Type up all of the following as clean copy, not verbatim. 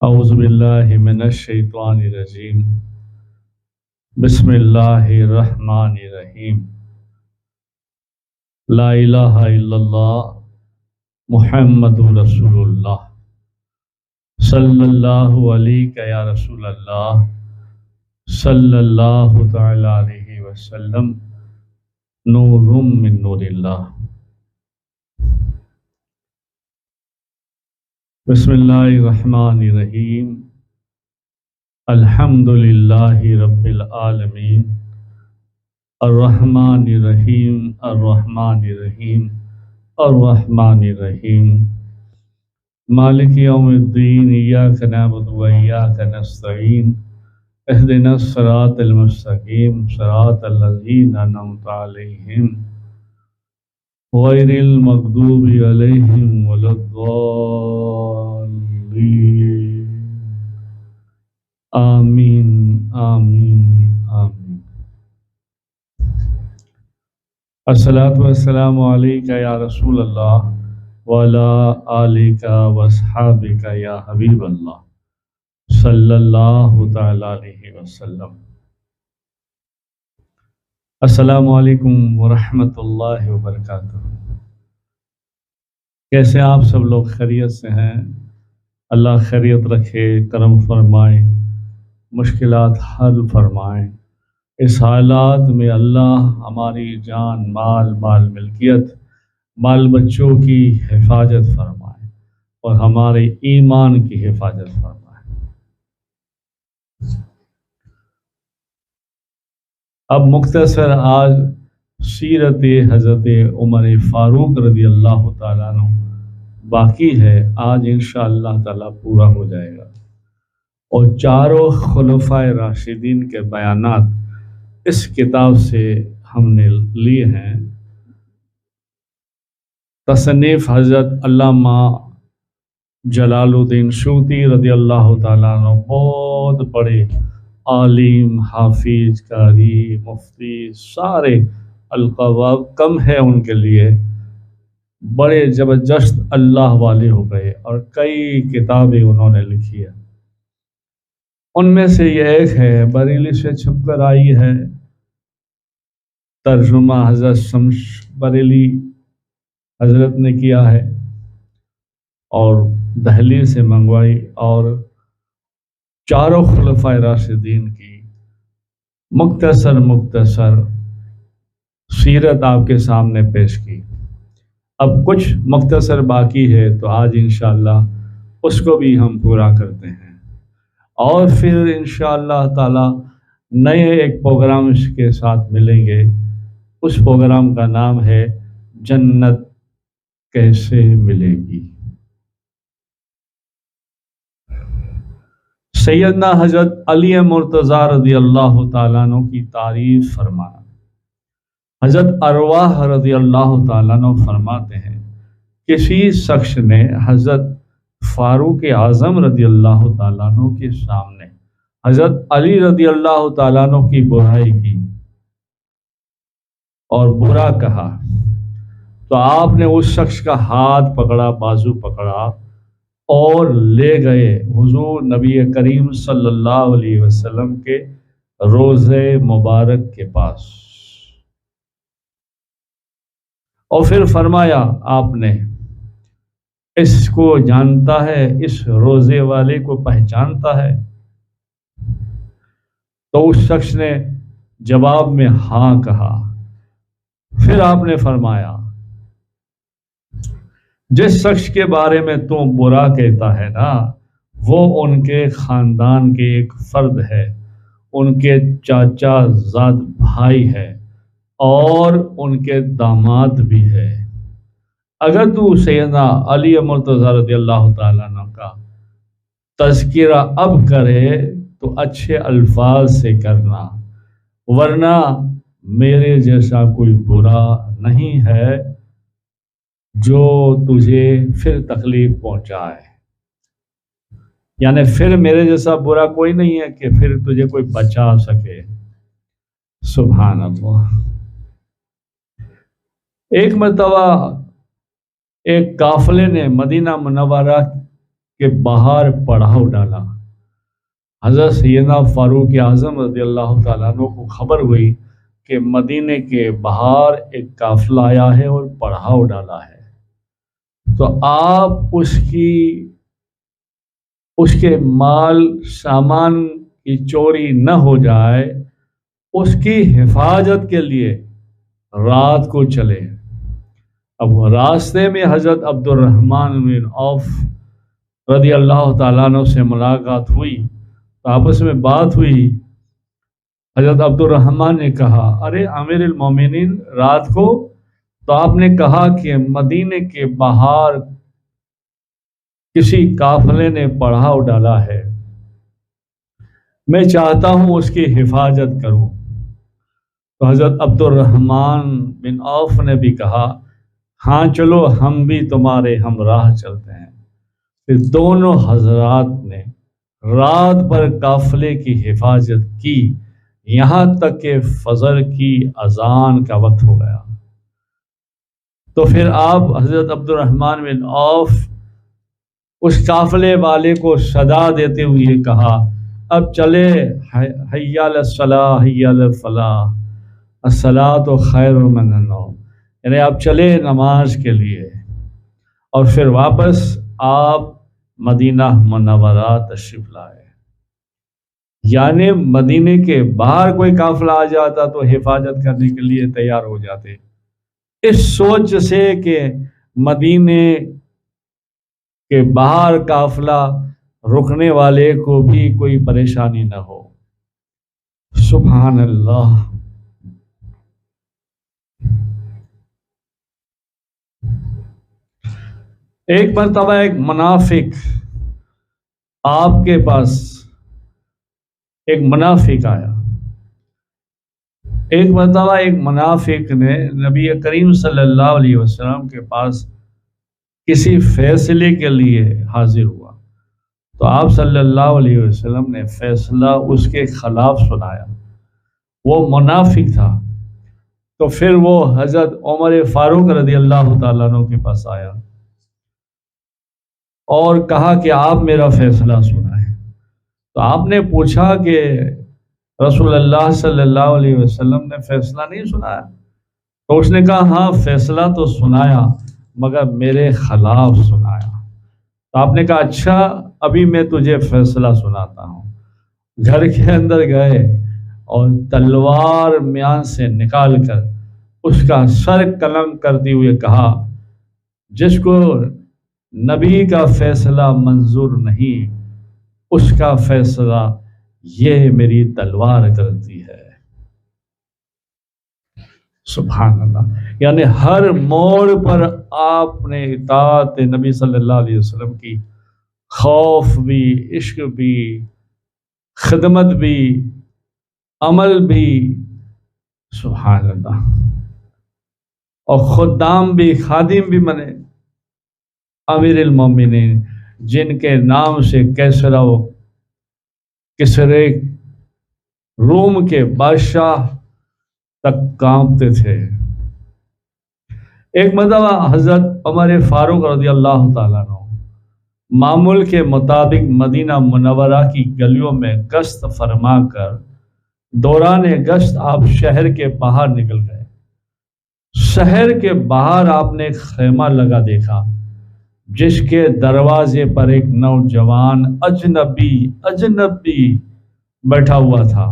اعوذ باللہ من الشیطان الرجیم، بسم اللہ الرحمن الرحیم، لا الہ الا اللہ محمد رسول اللہ، صلی اللہ علیہ یا رسول اللہ، صلی اللہ تعالی علیہ وسلم، نور من نور اللہ۔ بسم اللہ الرحمن الرحیم، الحمد للہ رب العالمین، الرحمن الرحیم الرحمن الرحیم الرحمن الرحیم، مالک یوم الدین، ایاک نعبد و ایاک نستعین، اہدنا الصراط المستقیم، صراط الذین انعمت علیہم غیر المغضوب علیہم ولا الضالین، آمین آمین آمین۔ الصلاۃ والسلام علیک یا رسول اللہ وعلی آلک واصحابک یا حبیب اللہ، صلی اللہ تعالی علیہ وسلم۔ السلام علیکم ورحمۃ اللہ وبرکاتہ۔ کیسے آپ سب لوگ خیریت سے ہیں؟ اللہ خیریت رکھے، کرم فرمائے، مشکلات حل فرمائیں۔ اس حالات میں اللہ ہماری جان، مال ملکیت، بال بچوں کی حفاظت فرمائے اور ہمارے ایمان کی حفاظت فرمائے۔ اب مختصر آج سیرت حضرت عمر فاروق رضی اللہ تعالیٰ عنہ باقی ہے، آج انشاءاللہ تعالیٰ پورا ہو جائے گا، اور چاروں خلفائے راشدین کے بیانات اس کتاب سے ہم نے لیے ہیں۔ تصنیف حضرت علامہ جلال الدین سیوطی رضی اللہ تعالیٰ عنہ، بہت بڑے عالم، حافظ، قاری، مفتی، سارے القاب کم ہے ان کے لیے، بڑے زبردست اللہ والے ہو گئے اور کئی کتابیں انہوں نے لکھی ہیں۔ ان میں سے یہ ایک ہے، بریلی سے چھپ کر آئی ہے، ترجمہ حضرت شمس بریلی حضرت نے کیا ہے اور دہلی سے منگوائی، اور چاروں خلفائے راشدین کی مختصر سیرت آپ کے سامنے پیش کی۔ اب کچھ مختصر باقی ہے، تو آج انشاءاللہ اس کو بھی ہم پورا کرتے ہیں، اور پھر انشاءاللہ تعالی نئے ایک پروگرام کے ساتھ ملیں گے۔ اس پروگرام کا نام ہے جنت کیسے ملے گی۔ سیدنا حضرت علی مرتضیٰ رضی اللہ تعالیٰ عنہ کی تعریف فرمانا۔ حضرت ارواح رضی اللہ تعالیٰ عنہ فرماتے ہیں، کسی شخص نے حضرت فاروق اعظم رضی اللہ تعالیٰ عنہ کے سامنے حضرت علی رضی اللہ تعالیٰ عنہ کی برائی کی اور برا کہا، تو آپ نے اس شخص کا ہاتھ پکڑا، بازو پکڑا اور لے گئے حضور نبی کریم صلی اللہ علیہ وسلم کے روضے مبارک کے پاس، اور پھر فرمایا آپ نے، اس کو جانتا ہے، اس روضے والے کو پہچانتا ہے؟ تو اس شخص نے جواب میں ہاں کہا۔ پھر آپ نے فرمایا، جس شخص کے بارے میں تو برا کہتا ہے نا، وہ ان کے خاندان کے ایک فرد ہے، ان کے چاچا زاد بھائی ہے اور ان کے داماد بھی ہے۔ اگر تو سیدنا علی مرتضیٰ رضی اللہ تعالیٰ عنہ کا تذکرہ اب کرے تو اچھے الفاظ سے کرنا، ورنہ میرے جیسا کوئی برا نہیں ہے جو تجھے پھر تکلیف پہنچائے، یعنی پھر میرے جیسا برا کوئی نہیں ہے کہ پھر تجھے کوئی بچا سکے۔ سبحان اللہ۔ ایک مرتبہ ایک قافلے نے مدینہ منورہ کے باہر پڑاؤ ڈالا۔ حضرت سیدنا فاروق اعظم رضی اللہ تعالیٰ عنہ کو خبر ہوئی کہ مدینے کے باہر ایک قافلہ آیا ہے اور پڑاؤ ڈالا ہے، تو آپ اس کے مال سامان کی چوری نہ ہو جائے، اس کی حفاظت کے لیے رات کو چلے۔ اب راستے میں حضرت عبد الرحمن بن عوف رضی اللہ تعالیٰ عنہ سے ملاقات ہوئی، تو آپس میں بات ہوئی۔ حضرت عبد الرحمن نے کہا، ارے امیر المومنین، رات کو تو آپ نے کہا کہ مدینے کے باہر کسی قافلے نے پڑاؤ ڈالا ہے، میں چاہتا ہوں اس کی حفاظت کروں۔ تو حضرت عبد الرحمن بن عوف نے بھی کہا، ہاں چلو، ہم بھی تمہارے ہمراہ چلتے ہیں۔ پھر دونوں حضرات نے رات بھر قافلے کی حفاظت کی، یہاں تک کہ فجر کی اذان کا وقت ہو گیا۔ تو پھر آپ حضرت عبد الرحمن بن عوف اس قافلے والے کو صدا دیتے ہوئے کہا، اب چلے، حی علی الصلاۃ حی علی الفلاح، الصلاۃ خیر من النوم، یعنی آپ چلے نماز کے لیے۔ اور پھر واپس آپ مدینہ منورہ تشریف لائے۔ یعنی مدینے کے باہر کوئی قافلہ آ جاتا تو حفاظت کرنے کے لیے تیار ہو جاتے، اس سوچ سے کہ مدینے کے باہر قافلہ رکنے والے کو بھی کوئی پریشانی نہ ہو۔ سبحان اللہ۔ ایک مرتبہ ایک منافق آپ کے پاس، ایک منافق آیا۔ ایک مرتبہ ایک منافق نے نبی کریم صلی اللہ علیہ وسلم کے پاس کسی فیصلے کے لیے حاضر ہوا، تو آپ صلی اللہ علیہ وسلم نے فیصلہ اس کے خلاف سنایا۔ وہ منافق تھا، تو پھر وہ حضرت عمر فاروق رضی اللہ تعالیٰ عنہ کے پاس آیا اور کہا کہ آپ میرا فیصلہ سنائیں۔ تو آپ نے پوچھا کہ رسول اللہ صلی اللہ علیہ وسلم نے فیصلہ نہیں سنایا؟ تو اس نے کہا، ہاں فیصلہ تو سنایا مگر میرے خلاف سنایا۔ تو آپ نے کہا، اچھا ابھی میں تجھے فیصلہ سناتا ہوں۔ گھر کے اندر گئے اور تلوار میان سے نکال کر اس کا سر قلم کرتے ہوئے کہا، جس کو نبی کا فیصلہ منظور نہیں، اس کا فیصلہ یہ میری تلوار کرتی ہے۔ سبحان اللہ۔ یعنی ہر موڑ پر آپ نے اطاعت نبی صلی اللہ علیہ وسلم کی، خوف بھی، عشق بھی، خدمت بھی، عمل بھی، سبحان اللہ، اور خدام بھی، خادم بھی بنے۔ امیر المومنین جن کے نام سے کیسرا و کسرے روم کے بادشاہ تک کانپتے تھے۔ ایک مرتبہ حضرت عمر فاروق رضی اللہ تعالیٰ عنہ معمول کے مطابق مدینہ منورہ کی گلیوں میں گشت فرما کر دوران گشت آپ شہر کے باہر نکل گئے۔ شہر کے باہر آپ نے ایک خیمہ لگا دیکھا، جس کے دروازے پر ایک نوجوان اجنبی بیٹھا ہوا تھا،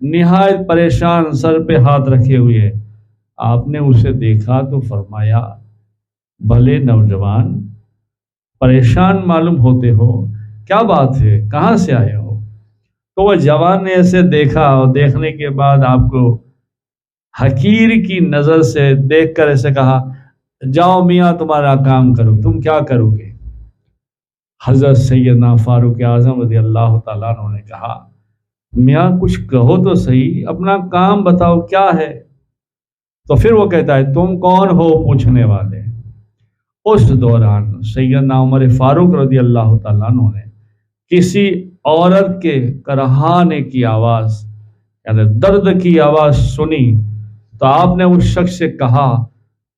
نہایت پریشان، سر پہ ہاتھ رکھے ہوئے۔ آپ نے اسے دیکھا تو فرمایا، بھلے نوجوان، پریشان معلوم ہوتے ہو، کیا بات ہے، کہاں سے آئے ہو؟ تو وہ جوان نے ایسے دیکھا اور دیکھنے کے بعد آپ کو حقیر کی نظر سے دیکھ کر ایسے کہا، جاؤ میاں تمہارا کام کرو، تم کیا کرو گے؟ حضرت سیدنا فاروق اعظم رضی اللہ تعالیٰ عنہ نے کہا، میاں کچھ کہو تو صحیح، اپنا کام بتاؤ کیا ہے؟ تو پھر وہ کہتا ہے، تم کون ہو پوچھنے والے؟ اس دوران سیدنا عمر فاروق رضی اللہ تعالیٰ عنہ نے کسی عورت کے کرہانے کی آواز، یعنی درد کی آواز سنی، تو آپ نے اس شخص سے کہا،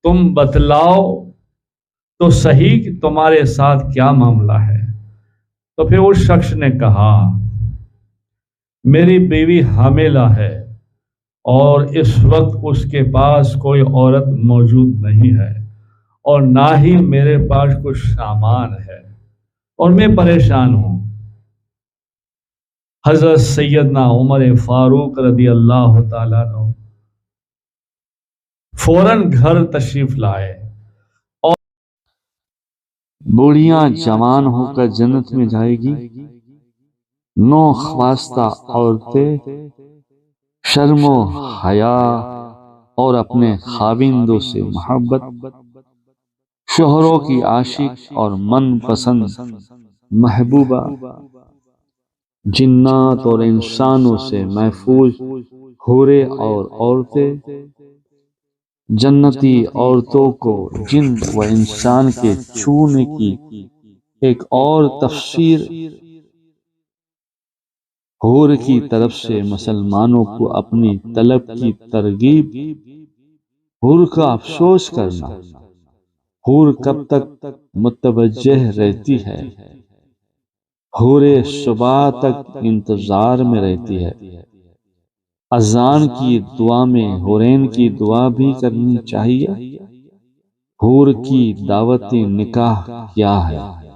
تم بتلاؤ تو صحیح کہ تمہارے ساتھ کیا معاملہ ہے؟ تو پھر اس شخص نے کہا میری بیوی حاملہ ہے اور اس وقت اس کے پاس کوئی عورت موجود نہیں ہے اور نہ ہی میرے پاس کچھ سامان ہے اور میں پریشان ہوں۔ حضرت سیدنا عمر فاروق رضی اللہ تعالیٰ عنہ فوراً گھر تشریف لائے اور بوڑھیاں جوان ہو کر جنت میں جائے گی، نو خواستہ عورتیں شرم و حیا اور اپنے خاوندوں سے محبت، شوہروں کی عاشق اور من پسند محبوبہ، جنات اور انسانوں سے محفوظ حوریں اور عورتیں، جنتی عورتوں کو جن و انسان کے چھونے کی ایک اور تفسیر حور کی طرف سے مسلمانوں کو اپنی طلب کی ترغیب۔ حور کا افسوس کرنا، حور کب تک متوجہ رہتی ہے؟ حور صبح تک انتظار میں رہتی ہے۔ اذان کی دعا میں حورین کی دعا بھی کرنی چاہیے۔ حور کی دعوت نکاح کیا ہے؟